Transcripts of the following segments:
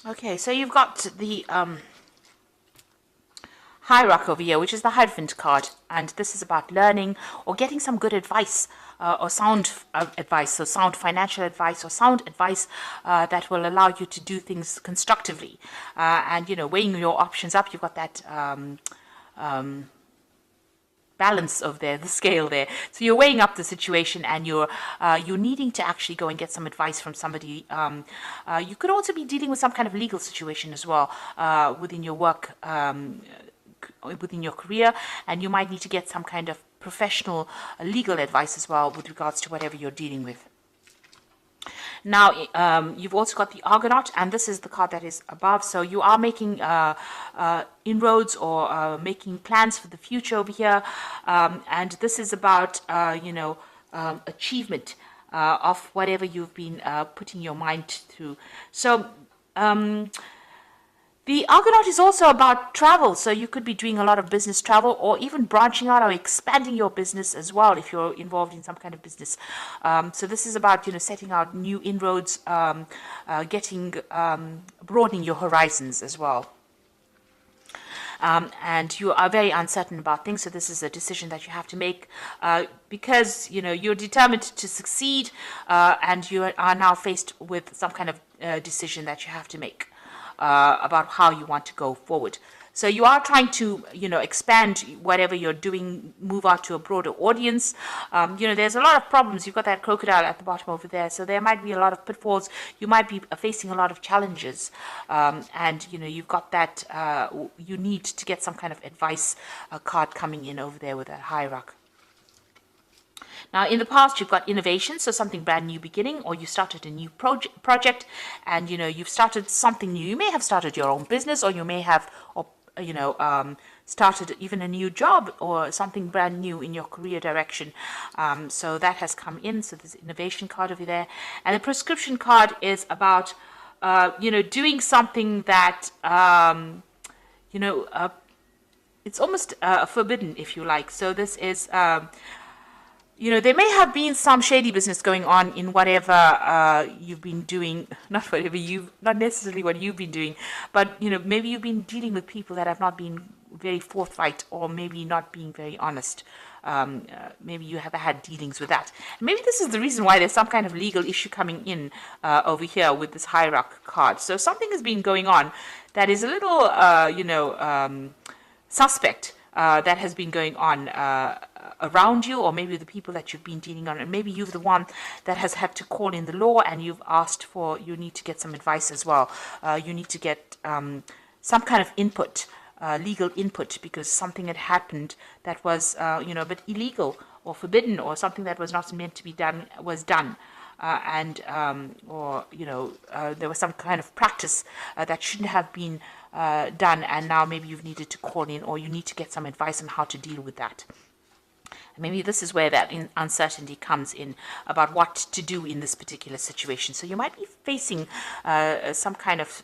Okay, so you've got the High Rock over here, which is the Hierophant card, and this is about learning or getting some good advice or sound advice, so sound financial advice or sound advice that will allow you to do things constructively. And weighing your options up, you've got that balance of the scale there. So you're weighing up the situation, and you're needing to actually go and get some advice from somebody. You could also be dealing with some kind of legal situation as well within your work. Within your career, and you might need to get some kind of professional legal advice as well with regards to whatever you're dealing with. Now, you've also got the Argonaut, and this is the card that is above. So you are making inroads or making plans for the future over here, and this is about achievement of whatever you've been putting your mind through. So. The Argonaut is also about travel, so you could be doing a lot of business travel or even branching out or expanding your business as well if you're involved in some kind of business. So this is about, setting out new inroads, broadening your horizons as well. And you are very uncertain about things, so this is a decision that you have to make because you're determined to succeed, and you are now faced with some kind of decision that you have to make. About how you want to go forward. So you are trying to, expand whatever you're doing, move out to a broader audience. There's a lot of problems. You've got that crocodile at the bottom over there. So there might be a lot of pitfalls. You might be facing a lot of challenges. And you've got that, you need to get some kind of advice card coming in over there with that high rock. Now, in the past, you've got innovation, so something brand new beginning, or you started a new project, and you've started something new. You may have started your own business, or you may have, started even a new job or something brand new in your career direction. So that has come in. So there's innovation card over there, and the prescription card is about, doing something that, it's almost forbidden, if you like. So this is. There may have been some shady business going on in whatever you've been doing, not necessarily what you've been doing, but, maybe you've been dealing with people that have not been very forthright or maybe not being very honest. Maybe you have had dealings with that. And maybe this is the reason why there's some kind of legal issue coming in over here with this High Rock card. So something has been going on that is a little, suspect. That has been going on around you, or maybe the people that you've been dealing on, and maybe you're the one that has had to call in the law, and you've asked for, you need to get some advice as well. You need to get some kind of input, legal input, because something had happened that was, a bit illegal or forbidden, or something that was not meant to be done was done. There was some kind of practice that shouldn't have been done, and now maybe you've needed to call in, or you need to get some advice on how to deal with that. And maybe this is where that uncertainty comes in about what to do in this particular situation. So you might be facing some kind of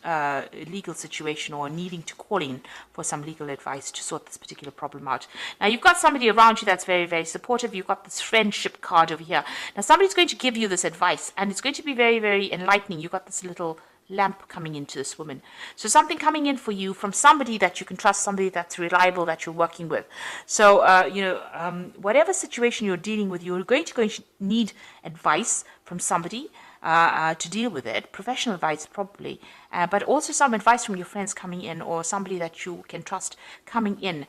legal situation, or needing to call in for some legal advice to sort this particular problem out. Now, you've got somebody around you that's very, very supportive. You've got this friendship card over here. Now, somebody's going to give you this advice, and it's going to be very, very enlightening. You've got this little lamp coming into this woman. So something coming in for you from somebody that you can trust, somebody that's reliable, that you're working with. So, whatever situation you're dealing with, you're going to need advice from somebody to deal with it, professional advice probably, but also some advice from your friends coming in, or somebody that you can trust coming in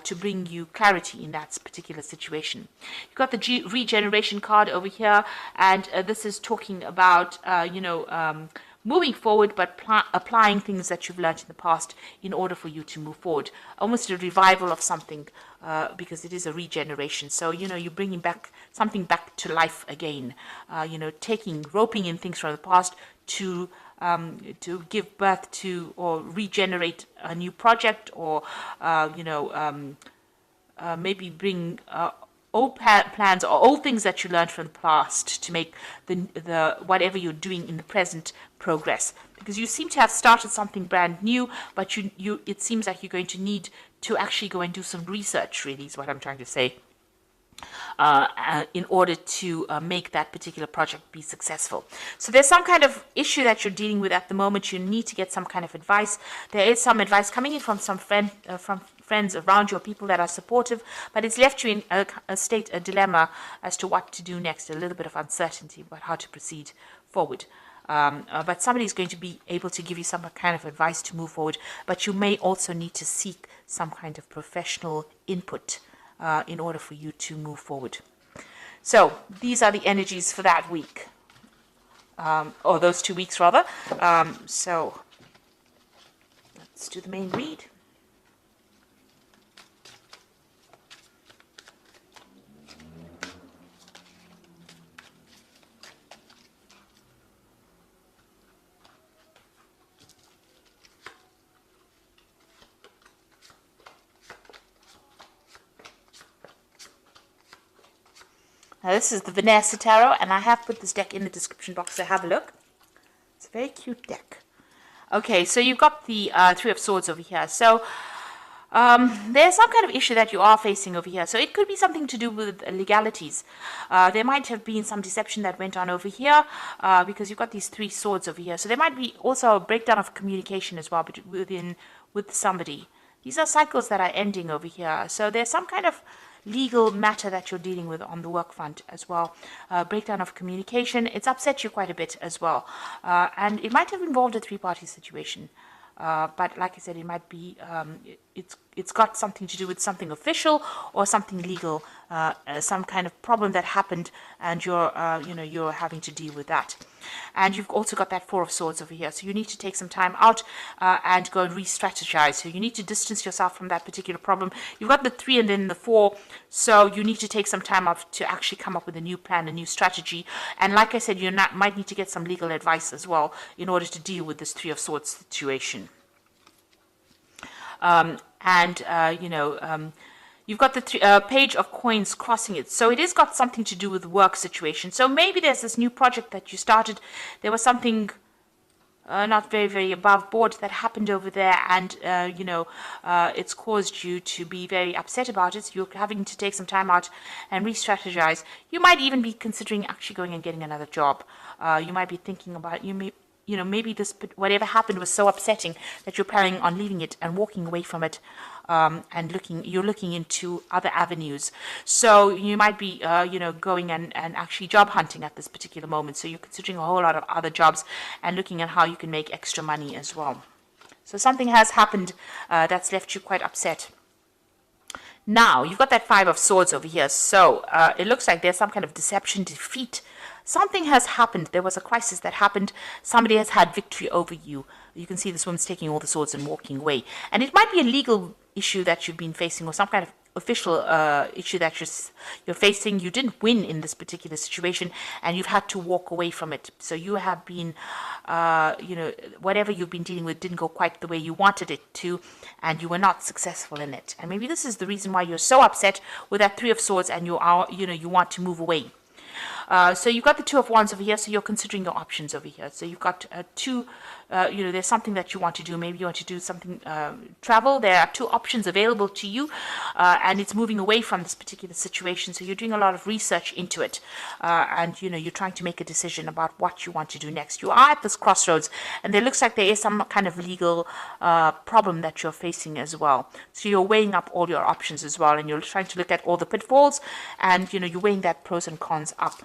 to bring you clarity in that particular situation. You've got the regeneration card over here, and this is talking about, moving forward, but applying things that you've learned in the past in order for you to move forward. Almost a revival of something, because it is a regeneration. So, you're bringing back something back to life again. Roping in things from the past to give birth to or regenerate a new project, or, maybe bring old plans or old things that you learned from the past to make the whatever you're doing in the present progress, because you seem to have started something brand new, but it seems like you're going to need to actually go and do some research, really, is what I'm trying to say. in order to make that particular project be successful. So there's some kind of issue that you're dealing with at the moment. You need to get some kind of advice. There is some advice coming in from some friends around you, or people that are supportive, but it's left you in a dilemma as to what to do next, a little bit of uncertainty about how to proceed forward. But somebody's going to be able to give you some kind of advice to move forward, but you may also need to seek some kind of professional input in order for you to move forward. So these are the energies for that week, or those 2 weeks rather. So let's do the main read. Now this is the Vanessa Tarot, and I have put this deck in the description box, so have a look. It's a very cute deck. Okay, so you've got the Three of Swords over here. So there's some kind of issue that you are facing over here. So it could be something to do with legalities. There might have been some deception that went on over here because you've got these three swords over here. So there might be also a breakdown of communication as well with somebody. These are cycles that are ending over here. So there's some kind of legal matter that you're dealing with on the work front as well. Breakdown of communication. It's upset you quite a bit as well. And it might have involved a three-party situation. But like I said, it might be, it's got something to do with something official or something legal, some kind of problem that happened, and you're having to deal with that. And you've also got that Four of Swords over here. So you need to take some time out and go and re-strategize. So you need to distance yourself from that particular problem. You've got the 3 and then the 4. So you need to take some time off to actually come up with a new plan, a new strategy. And like I said, might need to get some legal advice as well in order to deal with this Three of Swords situation. You've got the Page of Coins crossing it. So it has got something to do with work situation. So maybe there's this new project that you started. There was something not very, very above board that happened over there. And, it's caused you to be very upset about it. So you're having to take some time out and re-strategize. You might even be considering actually going and getting another job. You might be thinking about, maybe whatever happened was so upsetting that you're planning on leaving it and walking away from it, and you're looking into other avenues. So you might be, going and actually job hunting at this particular moment. So you're considering a whole lot of other jobs and looking at how you can make extra money as well. So something has happened that's left you quite upset. Now, you've got that Five of Swords over here. So it looks like there's some kind of deception, defeat. Something has happened. There was a crisis that happened. Somebody has had victory over you. You can see this woman's taking all the swords and walking away. And it might be a legal issue that you've been facing, or some kind of official issue that you're facing. You didn't win in this particular situation, and you've had to walk away from it. So you have been, whatever you've been dealing with didn't go quite the way you wanted it to, and you were not successful in it. And maybe this is the reason why you're so upset with that Three of Swords, and you want to move away. So you've got the Two of Wands over here, so you're considering your options over here. So you've got there's something that you want to do. Maybe you want to do something, travel. There are two options available to you, and it's moving away from this particular situation. So you're doing a lot of research into it, and you're trying to make a decision about what you want to do next. You are at this crossroads, and it looks like there is some kind of legal problem that you're facing as well. So you're weighing up all your options as well, and you're trying to look at all the pitfalls, and you're weighing that pros and cons up.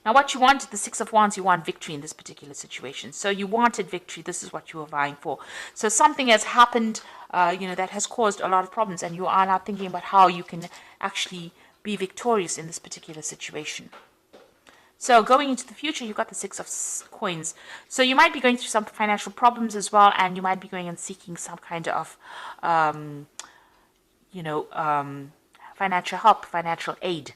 Now, what you want, the Six of Wands, you want victory in this particular situation. So you wanted victory. This is what you were vying for. So something has happened, that has caused a lot of problems, and you are now thinking about how you can actually be victorious in this particular situation. So going into the future, you've got the Six of Coins. So you might be going through some financial problems as well, and you might be going and seeking some kind of, financial help, financial aid.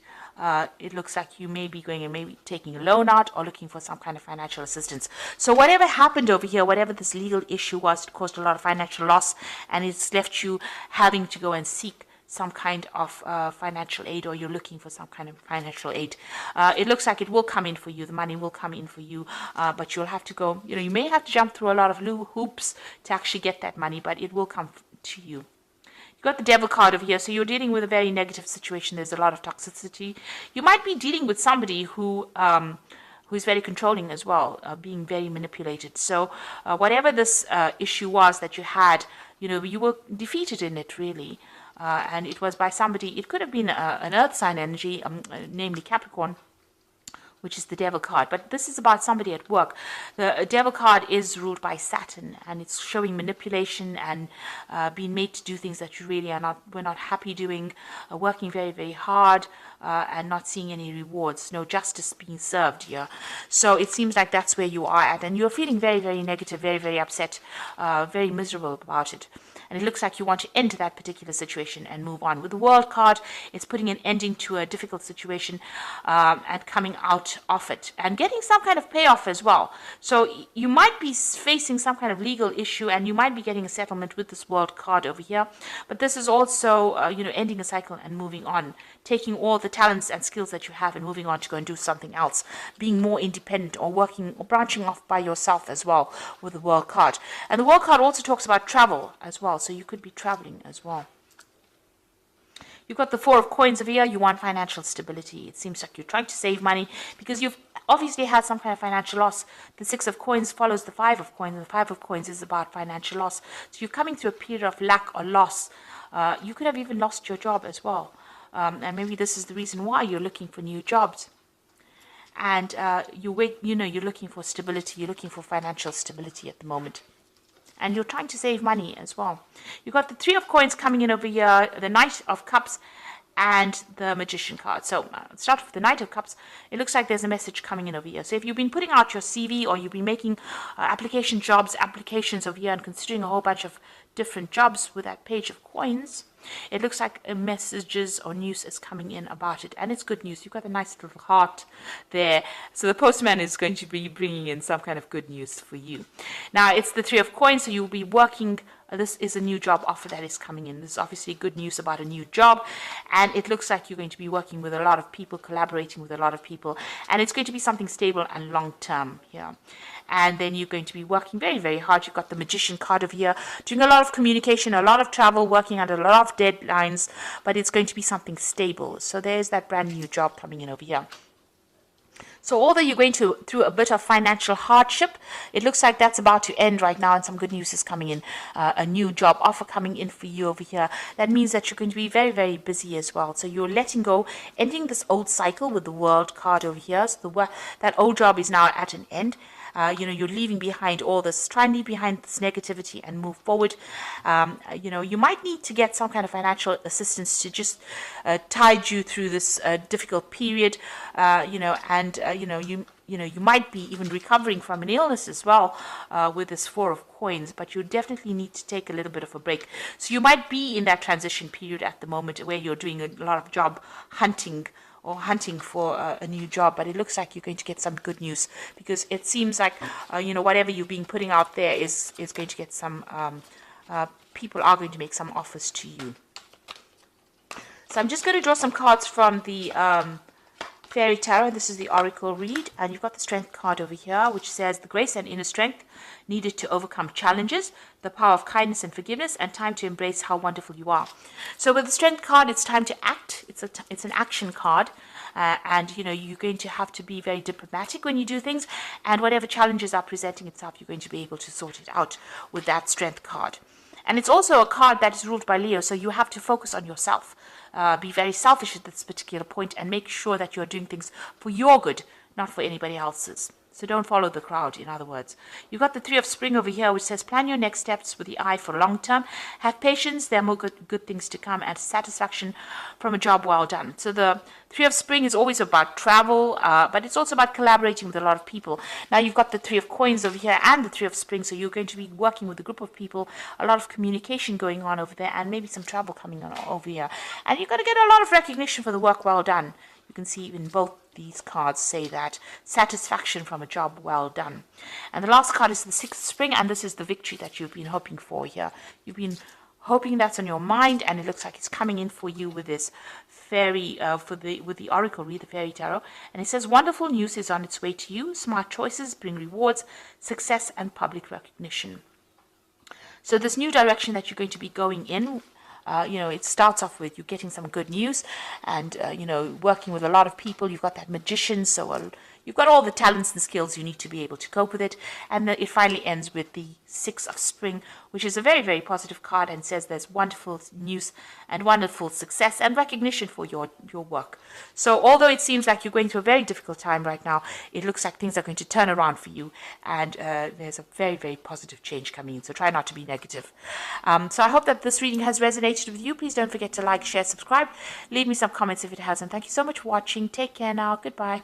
It looks like you may be going and maybe taking a loan out or looking for some kind of financial assistance. So whatever happened over here, whatever this legal issue was, it caused a lot of financial loss, and it's left you having to go and seek some kind of financial aid, or you're looking for some kind of financial aid. It looks like it will come in for you. The money will come in for you, but you'll have to go, you may have to jump through a lot of hoops to actually get that money, but it will come to you. got the devil card over here, so you're dealing with a very negative situation. There's a lot of toxicity. You might be dealing with somebody who is very controlling as well, being very manipulated. So whatever this issue was that you had, you were defeated in it, really. And it was by somebody. It could have been an earth sign energy, namely Capricorn, which is the devil card. But this is about somebody at work. The devil card is ruled by Saturn, and it's showing manipulation and being made to do things that you really we're not happy doing, working very, very hard, and not seeing any rewards, no justice being served here. So it seems like that's where you are at, and you're feeling very, very negative, very, very upset, very miserable about it. And it looks like you want to end that particular situation and move on. With the World card, it's putting an ending to a difficult situation and coming out of it and getting some kind of payoff as well. So you might be facing some kind of legal issue, and you might be getting a settlement with this World card over here. But this is also, ending a cycle and moving on, taking all the talents and skills that you have and moving on to go and do something else, being more independent or working or branching off by yourself as well with the World card. And the World card also talks about travel as well. So you could be traveling as well. You've got the Four of Coins over here. You want financial stability. It seems like you're trying to save money because you've obviously had some kind of financial loss. The Six of Coins follows the Five of Coins, and the Five of Coins is about financial loss. So you're coming through a period of lack or loss. You could have even lost your job as well. And maybe this is the reason why you're looking for new jobs. And you're looking for stability. You're looking for financial stability at the moment. And you're trying to save money as well. You've got the Three of Coins coming in over here, the Knight of Cups, and the Magician card. So let's start with the Knight of Cups. It looks like there's a message coming in over here. So if you've been putting out your CV, or you've been making applications over here and considering a whole bunch of different jobs with that Page of Coins, it looks like messages or news is coming in about it, and it's good news. You've got a nice little heart there. So the postman is going to be bringing in some kind of good news for you. Now, it's the Three of Coins, so you'll be working. This is a new job offer that is coming in. This is obviously good news about a new job, and it looks like you're going to be working with a lot of people, collaborating with a lot of people, and it's going to be something stable and long-term here. And then you're going to be working very, very hard. You've got the Magician card over here, doing a lot of communication, a lot of travel, working under a lot of deadlines, but it's going to be something stable. So there's that brand new job coming in over here. So although you're going through a bit of financial hardship, it looks like that's about to end right now, and some good news is coming in. A new job offer coming in for you over here. That means that you're going to be very, very busy as well. So you're letting go, ending this old cycle with the World card over here. So that old job is now at an end. You're leaving behind all this, try and leave behind this negativity and move forward. You might need to get some kind of financial assistance to just tide you through this difficult period, you might be even recovering from an illness as well with this Four of Coins, but you definitely need to take a little bit of a break. So you might be in that transition period at the moment where you're doing a lot of job hunting or hunting for a new job, but it looks like you're going to get some good news, because it seems like whatever you've been putting out there is going to get some people are going to make some offers to you. So I'm just going to draw some cards from the Fairy Tarot. This is the Oracle read, and you've got the Strength card over here, which says the grace and inner strength needed to overcome challenges, the power of kindness and forgiveness, and time to embrace how wonderful you are. So with the Strength card, it's time to act. It's an action card, and you're going to have to be very diplomatic when you do things, and whatever challenges are presenting itself, you're going to be able to sort it out with that Strength card. And it's also a card that is ruled by Leo, so you have to focus on yourself. Be very selfish at this particular point and make sure that you're doing things for your good, not for anybody else's. So don't follow the crowd, in other words. You've got the Three of Spring over here, which says plan your next steps with the eye for long term. Have patience, there are more good things to come, and satisfaction from a job well done. So the Three of Spring is always about travel, but it's also about collaborating with a lot of people. Now you've got the Three of Coins over here and the Three of Spring, so you're going to be working with a group of people, a lot of communication going on over there, and maybe some travel coming on over here. And you're going to get a lot of recognition for the work well done. You can see in both these cards say that satisfaction from a job well done. And the last card is the Sixth of Spring, and this is the victory that you've been hoping for here. You've been hoping that's on your mind, and it looks like it's coming in for you with this fairy, with the Oracle read, the Fairy Tarot. And it says wonderful news is on its way to you. Smart choices bring rewards, success, and public recognition. So this new direction that you're going to be going in, it starts off with you getting some good news and, working with a lot of people. You've got that magician, so you've got all the talents and skills you need to be able to cope with it. And then it finally ends with the Six of Spring, which is a very, very positive card and says there's wonderful news and wonderful success and recognition for your work. So although it seems like you're going through a very difficult time right now, it looks like things are going to turn around for you, and there's a very, very positive change coming in. So try not to be negative. So I hope that this reading has resonated with you. Please don't forget to like, share, subscribe. Leave me some comments if it hasn't. Thank you so much for watching. Take care now. Goodbye.